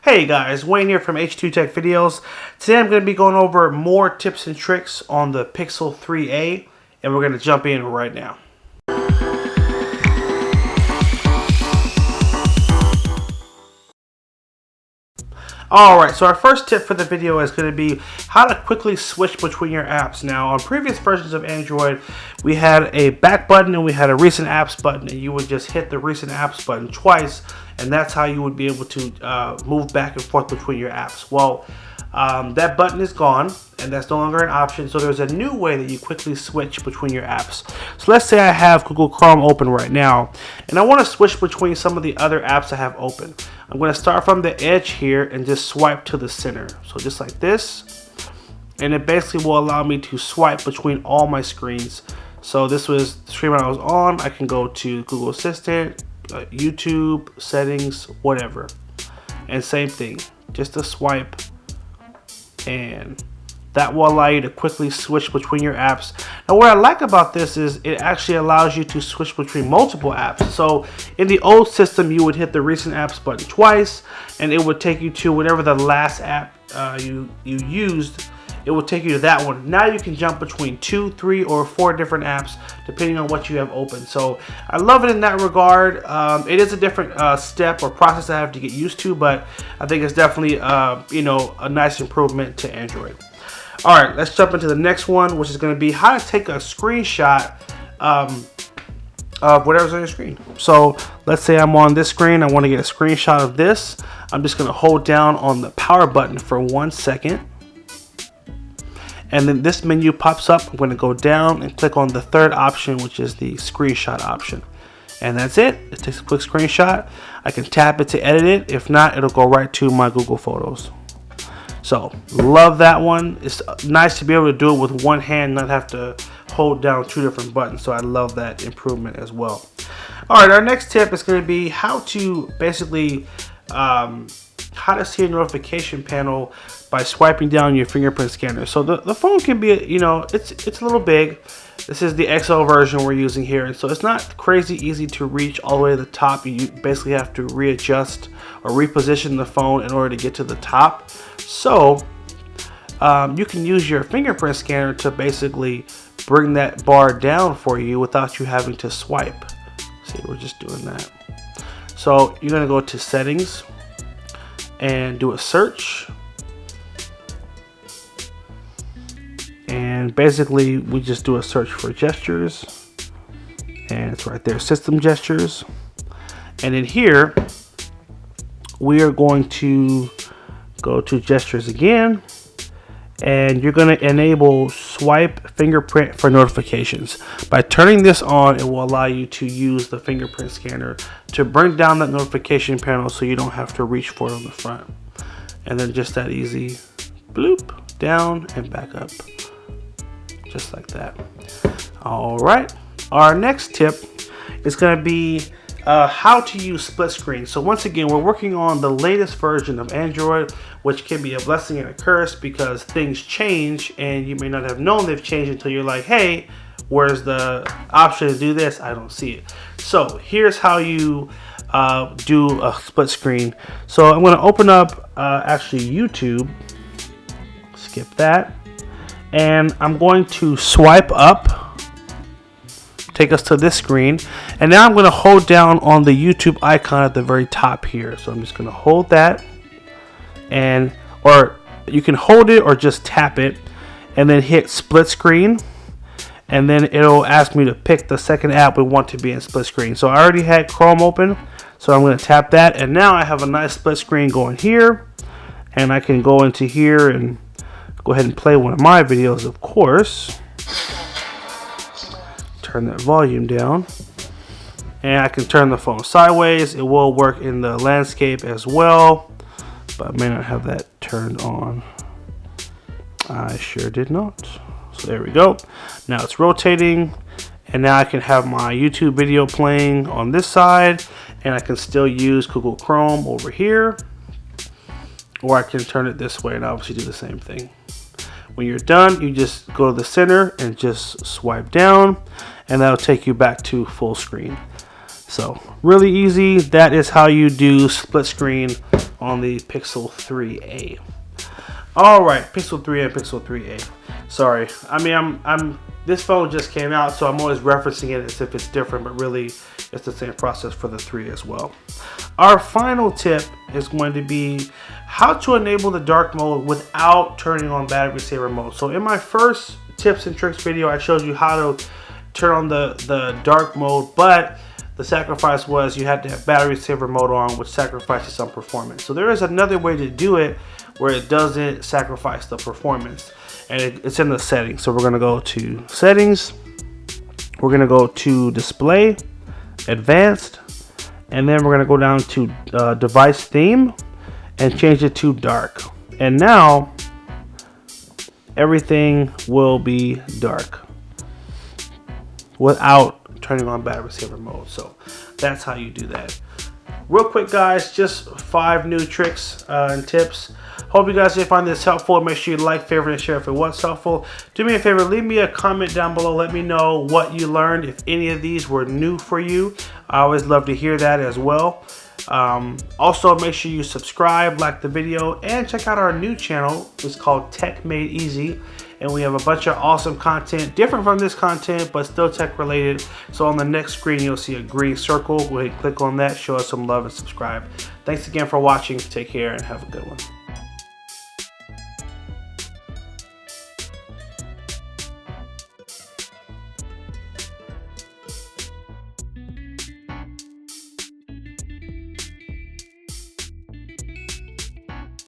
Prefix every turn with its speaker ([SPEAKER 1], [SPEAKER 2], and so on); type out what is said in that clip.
[SPEAKER 1] Hey guys, Wayne here from H2 Tech Videos. Today I'm going to be going over more tips and tricks on the Pixel 3a, and we're going to jump in right now. Alright, so our first tip for the video is going to be how to quickly switch between your apps. Now, on previous versions of Android, we had a back button and we had a recent apps button, and you would just hit the recent apps button twice, and that's how you would be able to move back and forth between your apps. Well, that button is gone, and that's no longer an option, so there's a new way that you quickly switch between your apps. So let's say I have Google Chrome open right now, and I want to switch between some of the other apps I have open. I'm going to start from the edge here and just swipe to the center. So just like this, and it basically will allow me to swipe between all my screens. So this was the screen I was on. I can go to Google Assistant, YouTube, settings, whatever. And same thing, just a swipe, and that will allow you to quickly switch between your apps. Now, what I like about this is it actually allows you to switch between multiple apps. So in the old system, you would hit the recent apps button twice, and it would take you to whatever the last app you used. It will take you to that one. Now you can jump between 2, 3, or 4 different apps depending on what you have open. So I love it in that regard. It is a different step or process I have to get used to, but I think it's definitely a nice improvement to Android. All right, let's jump into the next one, which is going to be how to take a screenshot of whatever's on your screen. So let's say I'm on this screen. I want to get a screenshot of this. I'm just going to hold down on the power button for 1 second. And then this menu pops up. I'm going to go down and click on the third option, which is the screenshot option. And that's it. It takes a quick screenshot. I can tap it to edit it. If not, it'll go right to my Google Photos. So, love that one. It's nice to be able to do it with one hand, not have to hold down 2 different buttons. So I love that improvement as well. All right, our next tip is going to be how to basically how to see a notification panel by swiping down your fingerprint scanner. So the phone can be, it's a little big. This is the XL version we're using here, and so it's not crazy easy to reach all the way to the top. You basically have to readjust or reposition the phone in order to get to the top. So you can use your fingerprint scanner to basically bring that bar down for you without you having to swipe. See, we're just doing that. So you're gonna go to settings and do a search. And basically we just do a search for gestures, and it's right there, system gestures. And in here we are going to go to gestures again, and you're going to enable swipe fingerprint for notifications. By turning this on, it will allow you to use the fingerprint scanner to bring down that notification panel so you don't have to reach for it on the front. And then just that easy, bloop, down and back up. Just like that. All right, our next tip is going to be how to use split screen. So once again, we're working on the latest version of Android, which can be a blessing and a curse because things change and you may not have known they've changed until you're like, hey, where's the option to do this? I don't see it. So here's how you do a split screen. So I'm going to open up actually YouTube, skip that. And I'm going to swipe up, take us to this screen, and now I'm going to hold down on the YouTube icon at the very top here. So I'm just going to hold that, and or you can hold it or just tap it and then hit split screen, and then it'll ask me to pick the second app we want to be in split screen. So I already had Chrome open, so I'm going to tap that, and now I have a nice split screen going here, and I can go into here and go ahead and play one of my videos, of course. Turn that volume down. And I can turn the phone sideways. It will work in the landscape as well, but I may not have that turned on. I sure did not. So there we go. Now it's rotating, and now I can have my YouTube video playing on this side, and I can still use Google Chrome over here, or I can turn it this way and obviously do the same thing. When you're done, you just go to the center and just swipe down, and that'll take you back to full screen. So really easy. That is how you do split screen on the Pixel 3a. All right, Pixel 3 and Pixel 3a. Sorry, I mean this phone just came out, so I'm always referencing it as if it's different, but really it's the same process for the 3 as well. Our final tip is going to be how to enable the dark mode without turning on battery saver mode. So in my first tips and tricks video, I showed you how to turn on the dark mode, but the sacrifice was you had to have battery saver mode on, which sacrifices some performance. So there is another way to do it where it doesn't sacrifice the performance, and it's in the settings. So we're going to go to settings, we're going to go to display, advanced, and then we're going to go down to device theme and change it to dark. And now everything will be dark without turning on battery saver mode. So that's how you do that. Real quick, guys, just 5 new tricks and tips. Hope you guys did find this helpful. Make sure you like, favorite, and share if it was helpful. Do me a favor, leave me a comment down below. Let me know what you learned, if any of these were new for you. I always love to hear that as well. Also, make sure you subscribe, like the video, and check out our new channel. It's called Tech Made Easy, and we have a bunch of awesome content, different from this content, but still tech related. So on the next screen, you'll see a green circle. Go ahead and click on that, show us some love, and subscribe. Thanks again for watching. Take care and have a good one.